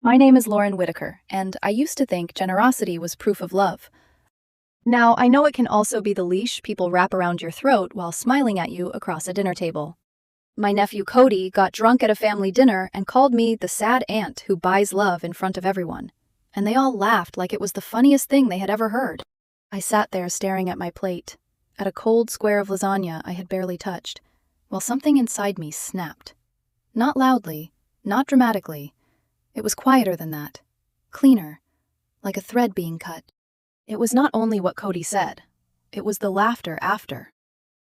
My name is Lauren Whitaker, and I used to think generosity was proof of love. Now, I know it can also be the leash people wrap around your throat while smiling at you across a dinner table. My nephew Cody got drunk at a family dinner and called me the sad aunt who buys love in front of everyone. And they all laughed like it was the funniest thing they had ever heard. I sat there staring at my plate, at a cold square of lasagna I had barely touched, while something inside me snapped. Not loudly, not dramatically. It was quieter than that, cleaner, like a thread being cut. It was not only what Cody said, it was the laughter after.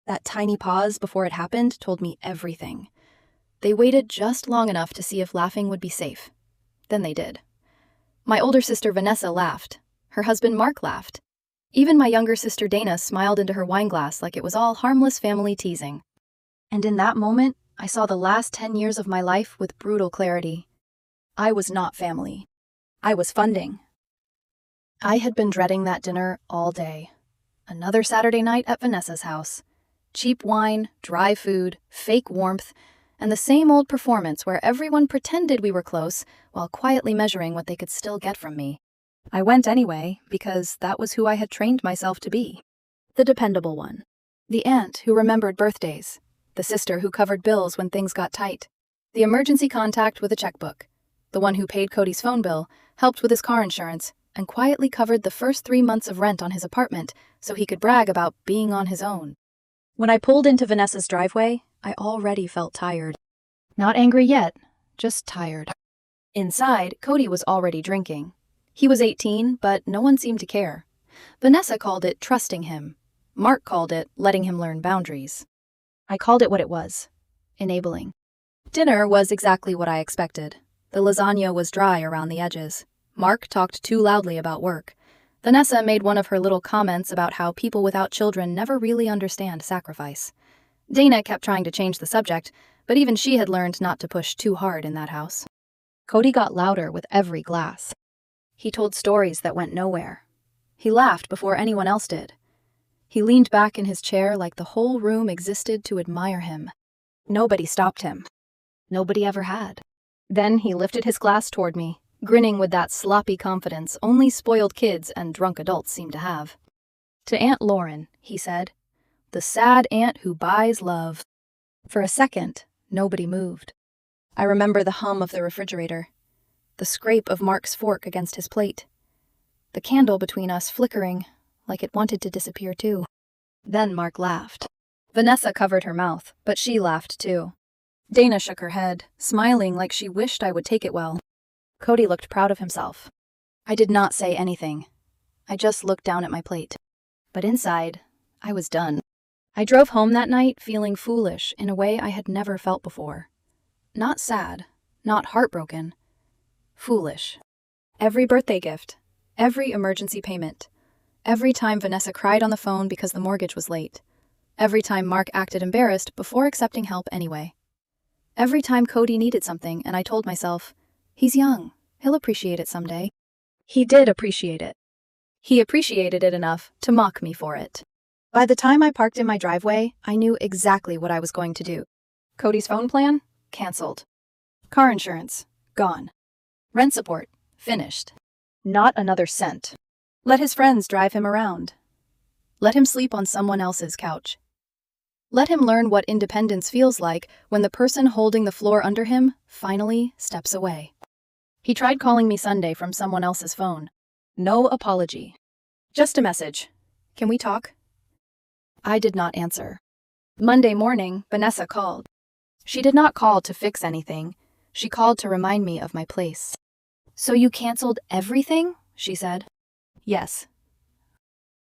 That tiny pause before it happened told me everything. They waited just long enough to see if laughing would be safe. Then they did. My older sister Vanessa laughed. Her husband Mark laughed. Even my younger sister Dana smiled into her wineglass like it was all harmless family teasing. And in that moment, I saw the last 10 years of my life with brutal clarity. I was not family. I was funding. I had been dreading that dinner all day. Another Saturday night at Vanessa's house. Cheap wine, dry food, fake warmth, and the same old performance where everyone pretended we were close while quietly measuring what they could still get from me. I went anyway because that was who I had trained myself to be. The dependable one. The aunt who remembered birthdays. The sister who covered bills when things got tight. The emergency contact with a checkbook. The one who paid Cody's phone bill, helped with his car insurance, and quietly covered the first 3 months of rent on his apartment so he could brag about being on his own. When I pulled into Vanessa's driveway, I already felt tired. Not angry yet, just tired. Inside, Cody was already drinking. He was 18, but no one seemed to care. Vanessa called it trusting him. Mark called it letting him learn boundaries. I called it what it was, enabling. Dinner was exactly what I expected. The lasagna was dry around the edges. Mark talked too loudly about work. Vanessa made one of her little comments about how people without children never really understand sacrifice. Dana kept trying to change the subject, but even she had learned not to push too hard in that house. Cody got louder with every glass. He told stories that went nowhere. He laughed before anyone else did. He leaned back in his chair like the whole room existed to admire him. Nobody stopped him. Nobody ever had. Then he lifted his glass toward me, grinning with that sloppy confidence only spoiled kids and drunk adults seem to have. To Aunt Lauren, he said, the sad aunt who buys love. For a second, nobody moved. I remember the hum of the refrigerator, the scrape of Mark's fork against his plate, the candle between us flickering like it wanted to disappear too. Then Mark laughed. Vanessa covered her mouth, but she laughed too. Dana shook her head, smiling like she wished I would take it well. Cody looked proud of himself. I did not say anything. I just looked down at my plate. But inside, I was done. I drove home that night feeling foolish in a way I had never felt before. Not sad, not heartbroken. Foolish. Every birthday gift, every emergency payment, every time Vanessa cried on the phone because the mortgage was late, every time Mark acted embarrassed before accepting help anyway. Every time Cody needed something and I told myself, he's young, he'll appreciate it someday. He did appreciate it. He appreciated it enough to mock me for it. By the time I parked in my driveway, I knew exactly what I was going to do. Cody's phone plan? Canceled. Car insurance? Gone. Rent support? Finished. Not another cent. Let his friends drive him around. Let him sleep on someone else's couch. Let him learn what independence feels like when the person holding the floor under him finally steps away. He tried calling me Sunday from someone else's phone. No apology. Just a message. Can we talk? I did not answer. Monday morning, Vanessa called. She did not call to fix anything. She called to remind me of my place. So you canceled everything? She said. Yes.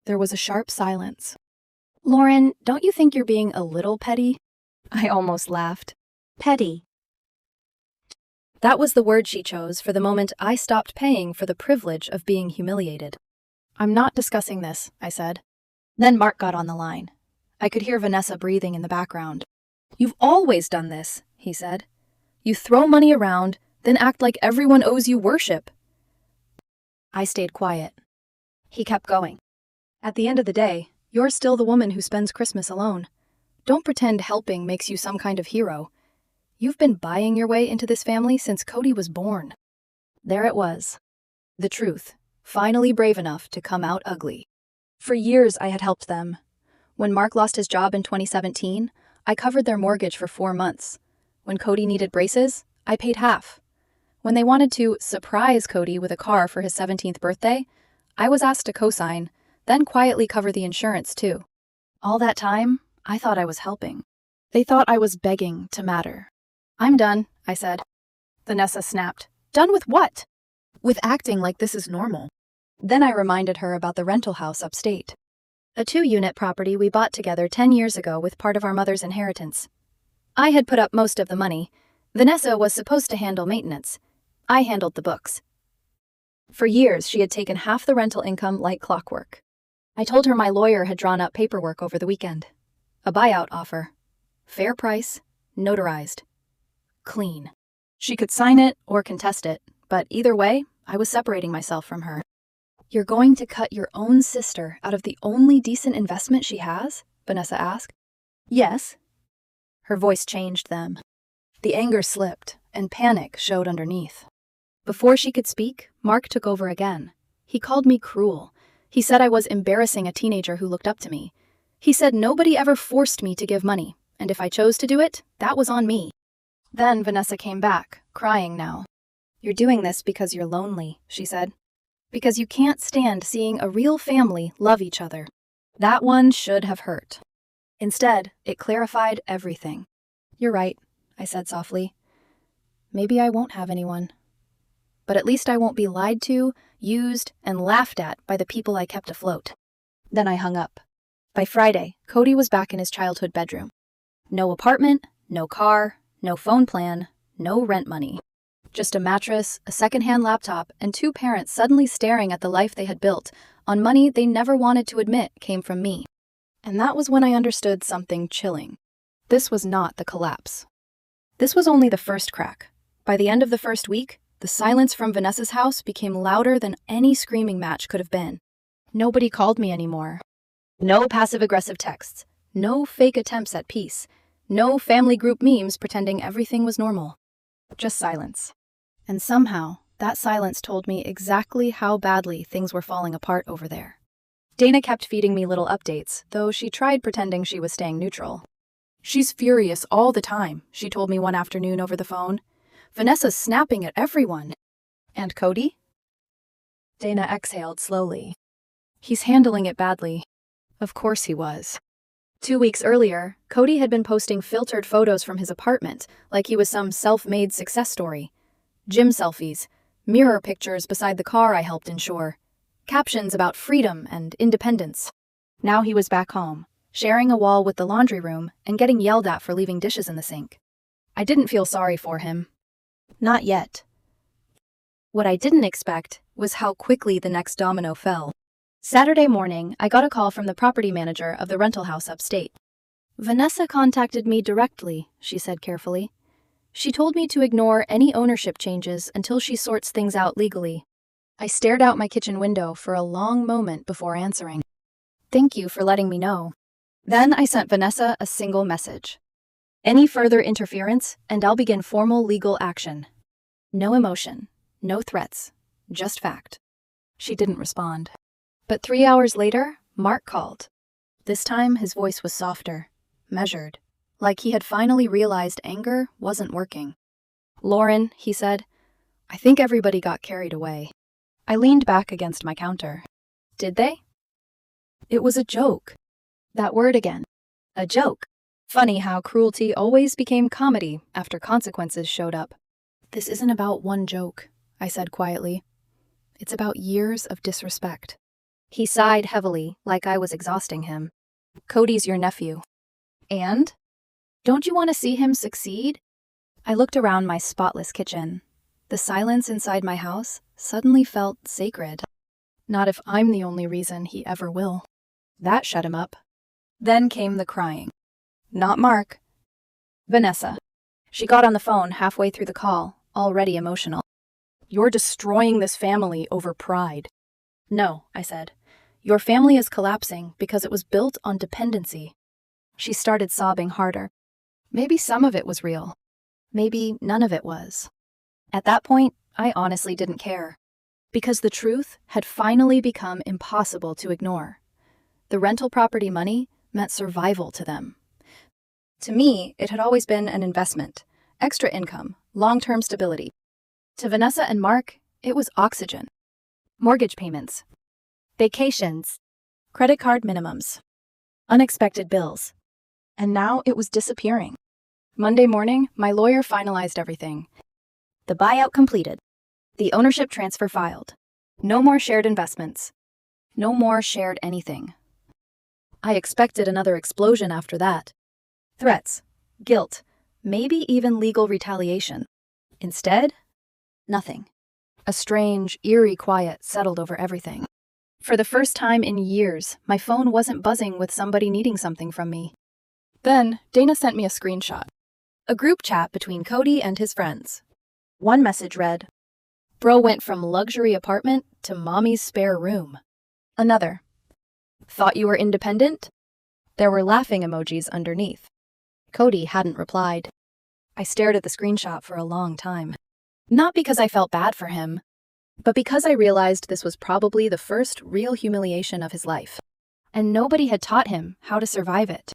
There was a sharp silence. Lauren, don't you think you're being a little petty? I almost laughed. Petty. That was the word she chose for the moment I stopped paying for the privilege of being humiliated. I'm not discussing this, I said. Then Mark got on the line. I could hear Vanessa breathing in the background. You've always done this, he said. You throw money around, then act like everyone owes you worship. I stayed quiet. He kept going. At the end of the day, you're still the woman who spends Christmas alone. Don't pretend helping makes you some kind of hero. You've been buying your way into this family since Cody was born. There it was. The truth, finally brave enough to come out ugly. For years, I had helped them. When Mark lost his job in 2017, I covered their mortgage for 4 months. When Cody needed braces, I paid half. When they wanted to surprise Cody with a car for his 17th birthday, I was asked to co-sign, then quietly cover the insurance too. All that time, I thought I was helping. They thought I was begging to matter. "I'm done," I said. Vanessa snapped. "Done with what?" "With acting like this is normal." Then I reminded her about the rental house upstate. A 2-unit property we bought together 10 years ago with part of our mother's inheritance. I had put up most of the money. Vanessa was supposed to handle maintenance. I handled the books. For years, she had taken half the rental income like clockwork. I told her my lawyer had drawn up paperwork over the weekend. A buyout offer. Fair price, notarized. Clean. She could sign it or contest it, but either way, I was separating myself from her. "You're going to cut your own sister out of the only decent investment she has?" Vanessa asked. "Yes." Her voice changed then. The anger slipped, and panic showed underneath. Before she could speak, Mark took over again. He called me cruel. He said I was embarrassing a teenager who looked up to me. He said nobody ever forced me to give money, and if I chose to do it, that was on me. Then Vanessa came back, crying now. "You're doing this because you're lonely," she said. "Because you can't stand seeing a real family love each other." That one should have hurt. Instead, it clarified everything. "You're right," I said softly. "Maybe I won't have anyone. But at least I won't be lied to, used, and laughed at by the people I kept afloat." Then I hung up. By Friday, Cody was back in his childhood bedroom. No apartment, no car, no phone plan, no rent money. Just a mattress, a secondhand laptop, and 2 parents suddenly staring at the life they had built on money they never wanted to admit came from me. And that was when I understood something chilling. This was not the collapse. This was only the first crack. By the end of the first week, the silence from Vanessa's house became louder than any screaming match could have been. Nobody called me anymore. No passive-aggressive texts. No fake attempts at peace. No family group memes pretending everything was normal. Just silence. And somehow, that silence told me exactly how badly things were falling apart over there. Dana kept feeding me little updates, though she tried pretending she was staying neutral. "She's furious all the time," she told me one afternoon over the phone. "Vanessa's snapping at everyone." "And Cody?" Dana exhaled slowly. "He's handling it badly." Of course he was. 2 weeks earlier, Cody had been posting filtered photos from his apartment like he was some self-made success story. Gym selfies, mirror pictures beside the car I helped insure, captions about freedom and independence. Now he was back home, sharing a wall with the laundry room and getting yelled at for leaving dishes in the sink. I didn't feel sorry for him. Not yet. What I didn't expect was how quickly the next domino fell. Saturday morning, I got a call from the property manager of the rental house upstate. "Vanessa contacted me directly," she said carefully. "She told me to ignore any ownership changes until she sorts things out legally." I stared out my kitchen window for a long moment before answering. "Thank you for letting me know." Then I sent Vanessa a single message. "Any further interference, and I'll begin formal legal action." No emotion, no threats, just fact. She didn't respond. But 3 hours later, Mark called. This time, his voice was softer, measured, like he had finally realized anger wasn't working. "Lauren," he said, "I think everybody got carried away." I leaned back against my counter. Did they? It was a joke. That word again. A joke. Funny how cruelty always became comedy after consequences showed up. "This isn't about one joke," I said quietly. "It's about years of disrespect." He sighed heavily, like I was exhausting him. "Cody's your nephew." "And? Don't you want to see him succeed?" I looked around my spotless kitchen. The silence inside my house suddenly felt sacred. Not if I'm the only reason he ever will. That shut him up. Then came the crying. Not Mark. Vanessa. She got on the phone halfway through the call, already emotional. "You're destroying this family over pride." "No," I said. "Your family is collapsing because it was built on dependency." She started sobbing harder. Maybe some of it was real. Maybe none of it was. At that point, I honestly didn't care. Because the truth had finally become impossible to ignore. The rental property money meant survival to them. To me, it had always been an investment, extra income, long-term stability. To Vanessa and Mark, it was oxygen. Mortgage payments, vacations, credit card minimums, unexpected bills. And now it was disappearing. Monday morning, my lawyer finalized everything. The buyout completed. The ownership transfer filed. No more shared investments. No more shared anything. I expected another explosion after that. Threats, guilt, maybe even legal retaliation. Instead, nothing. A strange, eerie quiet settled over everything. For the first time in years, my phone wasn't buzzing with somebody needing something from me. Then, Dana sent me a screenshot. A group chat between Cody and his friends. One message read, "Bro went from luxury apartment to mommy's spare room." Another, "Thought you were independent?" There were laughing emojis underneath. Cody hadn't replied. I stared at the screenshot for a long time. Not because I felt bad for him, but because I realized this was probably the first real humiliation of his life. And nobody had taught him how to survive it.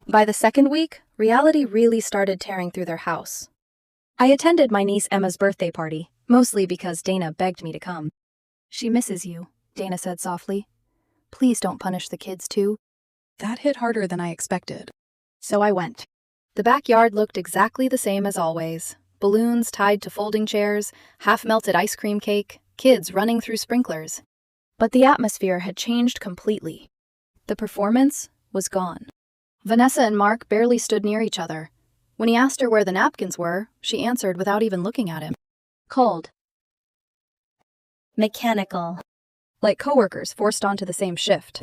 By the second week, reality really started tearing through their house. I attended my niece Emma's birthday party, mostly because Dana begged me to come. "She misses you," Dana said softly. "Please don't punish the kids too." That hit harder than I expected. So I went. The backyard looked exactly the same as always. Balloons tied to folding chairs, half-melted ice cream cake, kids running through sprinklers. But the atmosphere had changed completely. The performance was gone. Vanessa and Mark barely stood near each other. When he asked her where the napkins were, she answered without even looking at him. Cold. Mechanical. Like coworkers forced onto the same shift.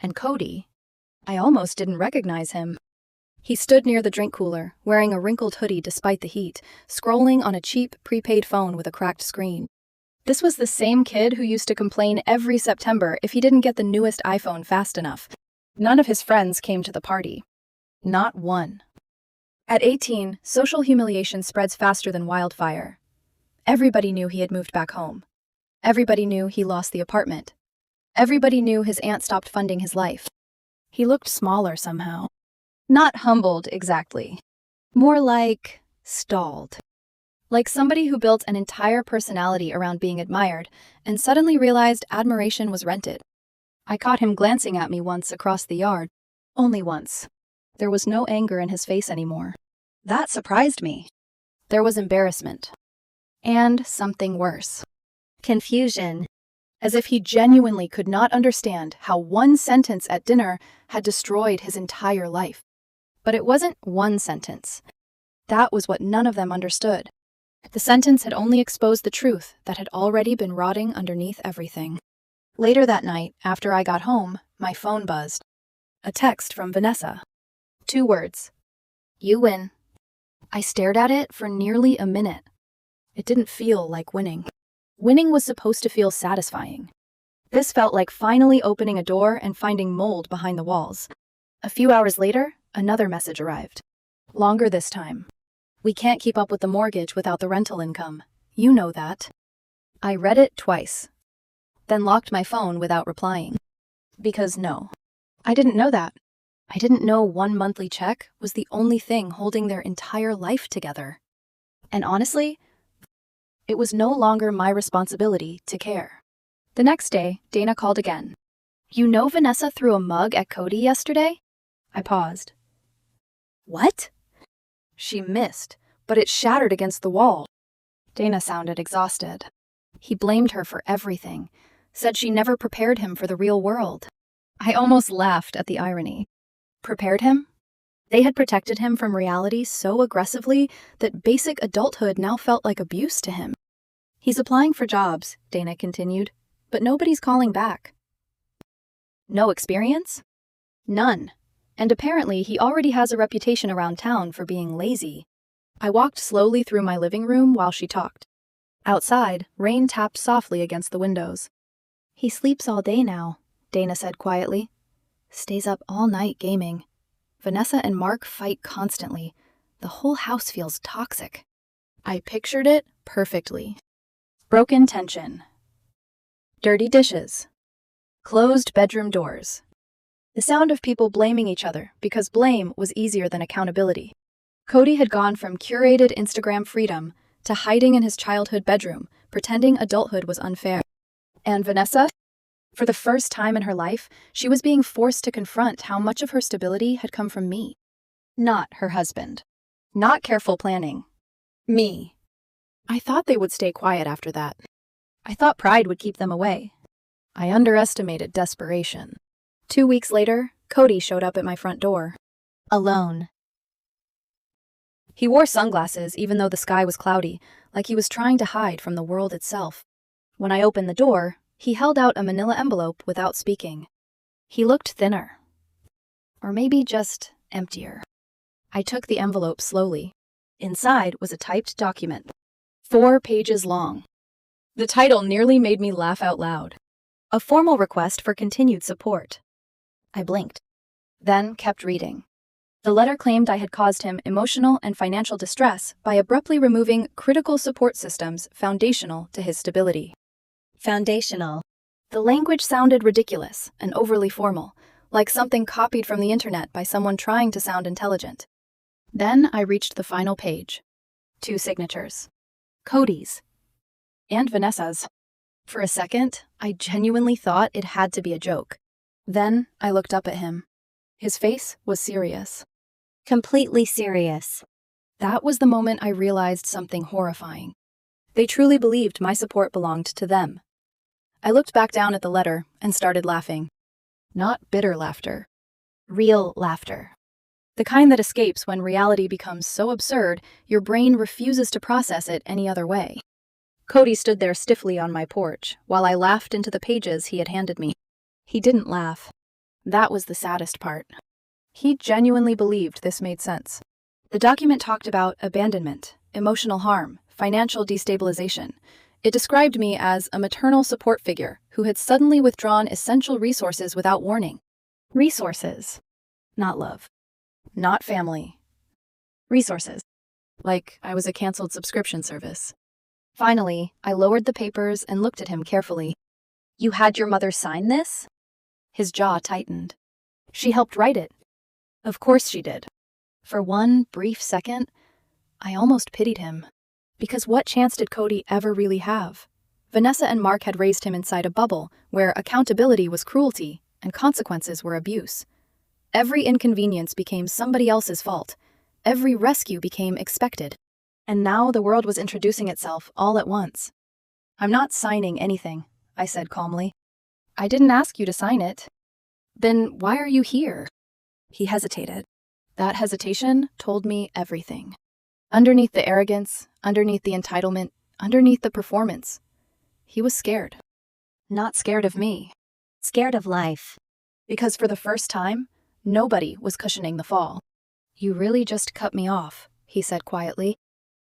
And Cody, I almost didn't recognize him. He stood near the drink cooler, wearing a wrinkled hoodie despite the heat, scrolling on a cheap, prepaid phone with a cracked screen. This was the same kid who used to complain every September if he didn't get the newest iPhone fast enough. None of his friends came to the party. Not one. At 18, social humiliation spreads faster than wildfire. Everybody knew he had moved back home. Everybody knew he lost the apartment. Everybody knew his aunt stopped funding his life. He looked smaller somehow. Not humbled, exactly. More like stalled. Like somebody who built an entire personality around being admired and suddenly realized admiration was rented. I caught him glancing at me once across the yard. Only once. There was no anger in his face anymore. That surprised me. There was embarrassment. And something worse. Confusion. As if he genuinely could not understand how one sentence at dinner had destroyed his entire life. But it wasn't one sentence. That was what none of them understood. The sentence had only exposed the truth that had already been rotting underneath everything. Later that night, after I got home, my phone buzzed. A text from Vanessa. 2 words. "You win." I stared at it for nearly a minute. It didn't feel like winning. Winning was supposed to feel satisfying. This felt like finally opening a door and finding mold behind the walls. A few hours later, another message arrived. Longer this time. "We can't keep up with the mortgage without the rental income. You know that." I read it twice. Then locked my phone without replying. Because no, I didn't know that. I didn't know one monthly check was the only thing holding their entire life together. And honestly, it was no longer my responsibility to care. The next day, Dana called again. "You know Vanessa threw a mug at Cody yesterday?" I paused. "What?" She missed, but it shattered against the wall. Dana sounded exhausted. He blamed her for everything. Said she never prepared him for the real world. I almost laughed at the irony. Prepared him? They had protected him from reality so aggressively that basic adulthood now felt like abuse to him. "He's applying for jobs," Dana continued, "but nobody's calling back." No experience? None. And apparently he already has a reputation around town for being lazy. I walked slowly through my living room while she talked. Outside, rain tapped softly against the windows. "He sleeps all day now," Dana said quietly. "Stays up all night gaming. Vanessa and Mark fight constantly. The whole house feels toxic." I pictured it perfectly. Broken tension. Dirty dishes. Closed bedroom doors. The sound of people blaming each other because blame was easier than accountability. Cody had gone from curated Instagram freedom to hiding in his childhood bedroom, pretending adulthood was unfair. And Vanessa? For the first time in her life, she was being forced to confront how much of her stability had come from me. Not her husband. Not careful planning. Me. I thought they would stay quiet after that. I thought pride would keep them away. I underestimated desperation. 2 weeks later, Cody showed up at my front door. Alone. He wore sunglasses even though the sky was cloudy, like he was trying to hide from the world itself. When I opened the door, he held out a manila envelope without speaking. He looked thinner. Or maybe just emptier. I took the envelope slowly. Inside was a typed document. 4 pages long. The title nearly made me laugh out loud. A formal request for continued support. I blinked. Then kept reading. The letter claimed I had caused him emotional and financial distress by abruptly removing critical support systems foundational to his stability. Foundational. The language sounded ridiculous and overly formal, like something copied from the internet by someone trying to sound intelligent. Then I reached the final page. 2 signatures. Cody's. And Vanessa's. For a second, I genuinely thought it had to be a joke. Then I looked up at him. His face was serious. Completely serious. That was the moment I realized something horrifying. They truly believed my support belonged to them. I looked back down at the letter and started laughing. Not bitter laughter. Real laughter. The kind that escapes when reality becomes so absurd, your brain refuses to process it any other way. Cody stood there stiffly on my porch, while I laughed into the pages he had handed me. He didn't laugh. That was the saddest part. He genuinely believed this made sense. The document talked about abandonment, emotional harm, financial destabilization. It described me as a maternal support figure who had suddenly withdrawn essential resources without warning. Resources. Not love. Not family. Resources. Like I was a canceled subscription service. Finally, I lowered the papers and looked at him carefully. You had your mother sign this? His jaw tightened. She helped write it. Of course she did. For one brief second, I almost pitied him. Because what chance did Cody ever really have? Vanessa and Mark had raised him inside a bubble where accountability was cruelty and consequences were abuse. Every inconvenience became somebody else's fault. Every rescue became expected. And now the world was introducing itself all at once. I'm not signing anything, I said calmly. I didn't ask you to sign it. Then why are you here? He hesitated. That hesitation told me everything. Underneath the arrogance, underneath the entitlement, underneath the performance, he was scared. Not scared of me. Scared of life. Because for the first time, nobody was cushioning the fall. You really just cut me off, he said quietly.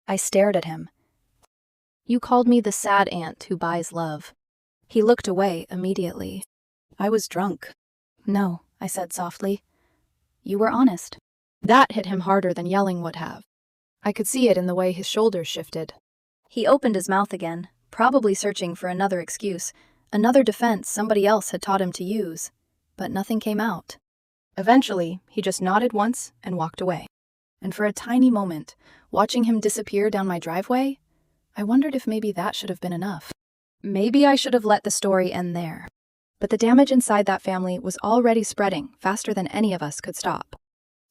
I stared at him. You called me the sad aunt who buys love. He looked away immediately. I was drunk. No, I said softly. You were honest. That hit him harder than yelling would have. I could see it in the way his shoulders shifted. He opened his mouth again, probably searching for another excuse, another defense somebody else had taught him to use. But nothing came out. Eventually, he just nodded once and walked away. And for a tiny moment, watching him disappear down my driveway, I wondered if maybe that should have been enough. Maybe I should have let the story end there. But the damage inside that family was already spreading faster than any of us could stop.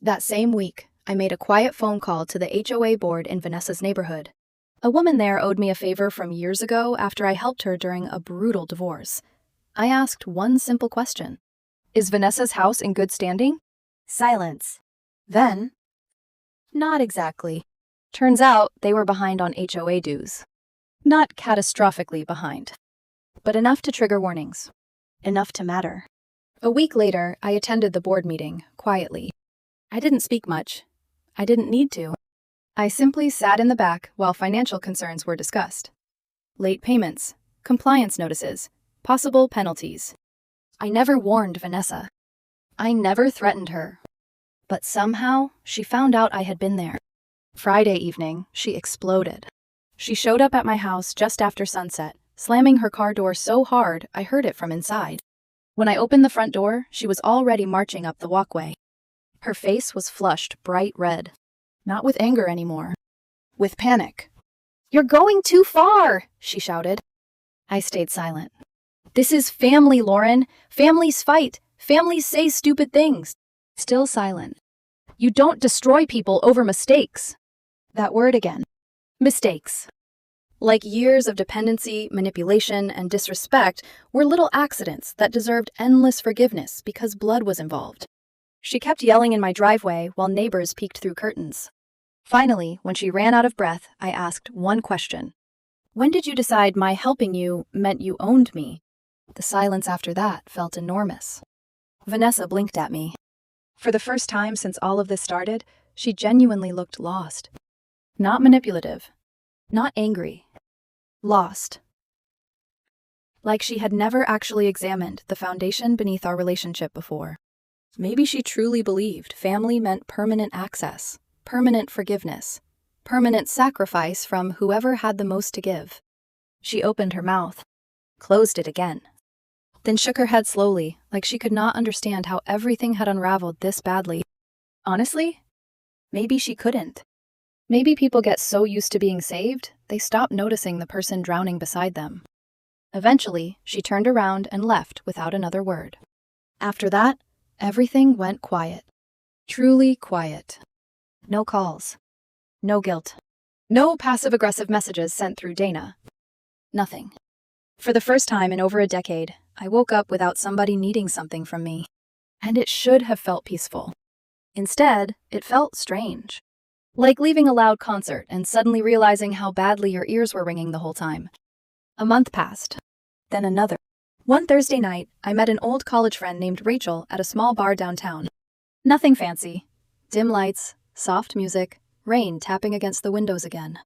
That same week, I made a quiet phone call to the HOA board in Vanessa's neighborhood. A woman there owed me a favor from years ago after I helped her during a brutal divorce. I asked one simple question. Is Vanessa's house in good standing? Silence. Then, not exactly. Turns out they were behind on HOA dues. Not catastrophically behind, but enough to trigger warnings. Enough to matter. A week later, I attended the board meeting, quietly. I didn't speak much. I didn't need to. I simply sat in the back while financial concerns were discussed. Late payments, compliance notices, possible penalties. I never warned Vanessa. I never threatened her. But somehow, she found out I had been there. Friday evening, she exploded. She showed up at my house just after sunset, slamming her car door so hard I heard it from inside. When I opened the front door, she was already marching up the walkway. Her face was flushed bright red. Not with anger anymore. With panic. "You're going too far!" she shouted. I stayed silent. "This is family, Lauren. Families fight. Families say stupid things." Still silent. "You don't destroy people over mistakes." That word again. Mistakes. Like years of dependency, manipulation, and disrespect were little accidents that deserved endless forgiveness because blood was involved. She kept yelling in my driveway while neighbors peeked through curtains. Finally, when she ran out of breath, I asked one question. "When did you decide my helping you meant you owned me?" The silence after that felt enormous. Vanessa blinked at me. For the first time since all of this started, she genuinely looked lost. Not manipulative. Not angry. Lost. Like she had never actually examined the foundation beneath our relationship before. Maybe she truly believed family meant permanent access, permanent forgiveness, permanent sacrifice from whoever had the most to give. She opened her mouth, closed it again, then shook her head slowly, like she could not understand how everything had unraveled this badly. Honestly, maybe she couldn't. Maybe people get so used to being saved, they stop noticing the person drowning beside them. Eventually, she turned around and left without another word. After that, everything went quiet. Truly quiet. No calls. No guilt. No passive-aggressive messages sent through Dana. Nothing. For the first time in over a decade, I woke up without somebody needing something from me. And it should have felt peaceful. Instead, it felt strange. Like leaving a loud concert and suddenly realizing how badly your ears were ringing the whole time. A month passed. Then another. One Thursday night, I met an old college friend named Rachel at a small bar downtown. Nothing fancy. Dim lights, soft music, rain tapping against the windows again.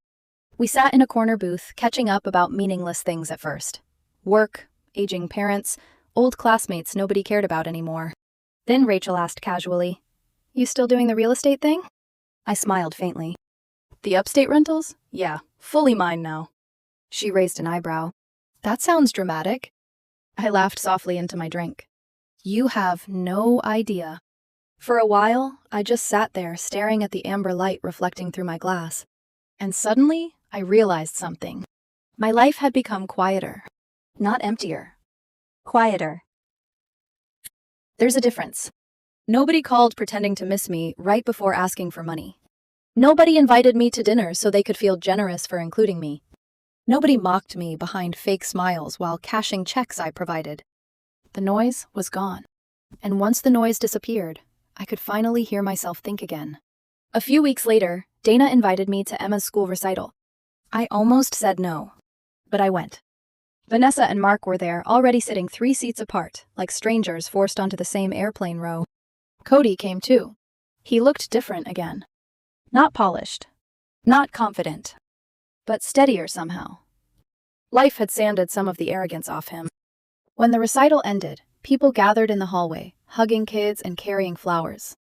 We sat in a corner booth, catching up about meaningless things at first. Work, aging parents, old classmates nobody cared about anymore. Then Rachel asked casually, "You still doing the real estate thing?" I smiled faintly. "The upstate rentals? Yeah, fully mine now." She raised an eyebrow. "That sounds dramatic." I laughed softly into my drink. "You have no idea." For a while, I just sat there staring at the amber light reflecting through my glass. And suddenly, I realized something. My life had become quieter. Not emptier. Quieter. There's a difference. Nobody called pretending to miss me right before asking for money. Nobody invited me to dinner so they could feel generous for including me. Nobody mocked me behind fake smiles while cashing checks I provided. The noise was gone. And once the noise disappeared, I could finally hear myself think again. A few weeks later, Dana invited me to Emma's school recital. I almost said no, but I went. Vanessa and Mark were there, already sitting 3 seats apart, like strangers forced onto the same airplane row. Cody came too. He looked different again. Not polished. Not confident. But steadier somehow. Life had sanded some of the arrogance off him. When the recital ended, people gathered in the hallway, hugging kids and carrying flowers.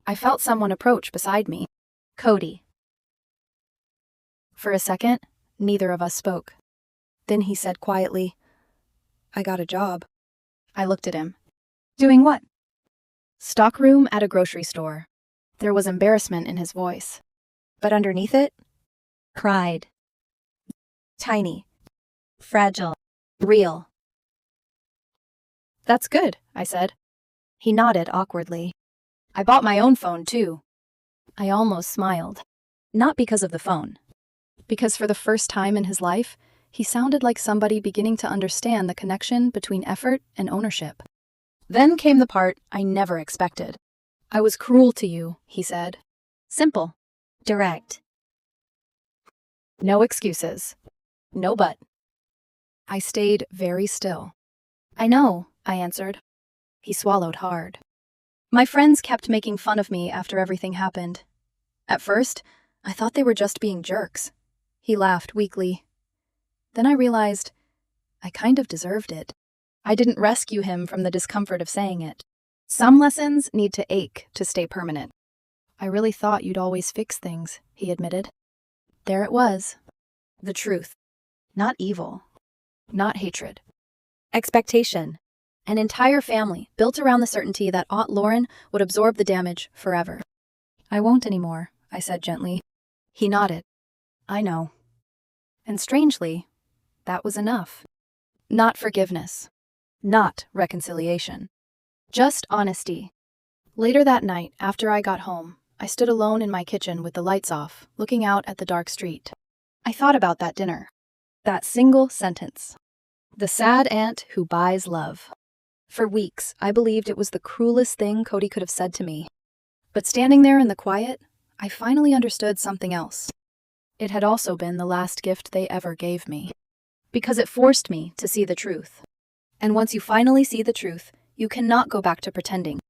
I felt someone approach beside me. Cody. For a second, neither of us spoke. Then he said quietly, "I got a job." I looked at him. "Doing what?" "Stockroom at a grocery store." There was embarrassment in his voice. But underneath it, pride. Tiny. Fragile. Real. "That's good," I said. He nodded awkwardly. "I bought my own phone, too." I almost smiled. Not because of the phone. Because for the first time in his life, he sounded like somebody beginning to understand the connection between effort and ownership. Then came the part I never expected. "I was cruel to you," he said. Simple. Direct. No excuses. No but. I stayed very still. "I know," I answered. He swallowed hard. "My friends kept making fun of me after everything happened. At first, I thought they were just being jerks." He laughed weakly. Then I realized I kind of deserved it. I didn't rescue him from the discomfort of saying it. Some lessons need to ache to stay permanent. "I really thought you'd always fix things," he admitted. There it was. The truth. Not evil. Not hatred. Expectation. An entire family built around the certainty that Aunt Lauren would absorb the damage forever. I won't anymore, I said gently. He nodded. I know. And strangely, that was enough. Not forgiveness. Not reconciliation. Just honesty. Later that night, after I got home, I stood alone in my kitchen with the lights off, looking out at the dark street. I thought about that dinner. That single sentence. The sad aunt who buys love. For weeks, I believed it was the cruelest thing Cody could have said to me. But standing there in the quiet, I finally understood something else. It had also been the last gift they ever gave me. Because it forced me to see the truth. And once you finally see the truth, you cannot go back to pretending.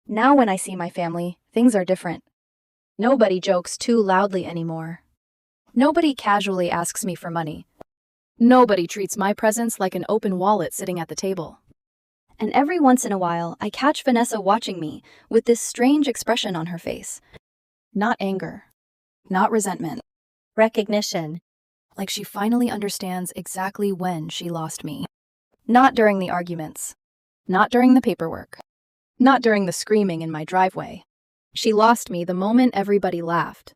Now when I see my family, things are different. Nobody jokes too loudly anymore. Nobody casually asks me for money. Nobody treats my presence like an open wallet sitting at the table. And every once in a while, I catch Vanessa watching me with this strange expression on her face. Not anger. Not resentment. Recognition. Like she finally understands exactly when she lost me. Not during the arguments. Not during the paperwork. Not during the screaming in my driveway. She lost me the moment everybody laughed.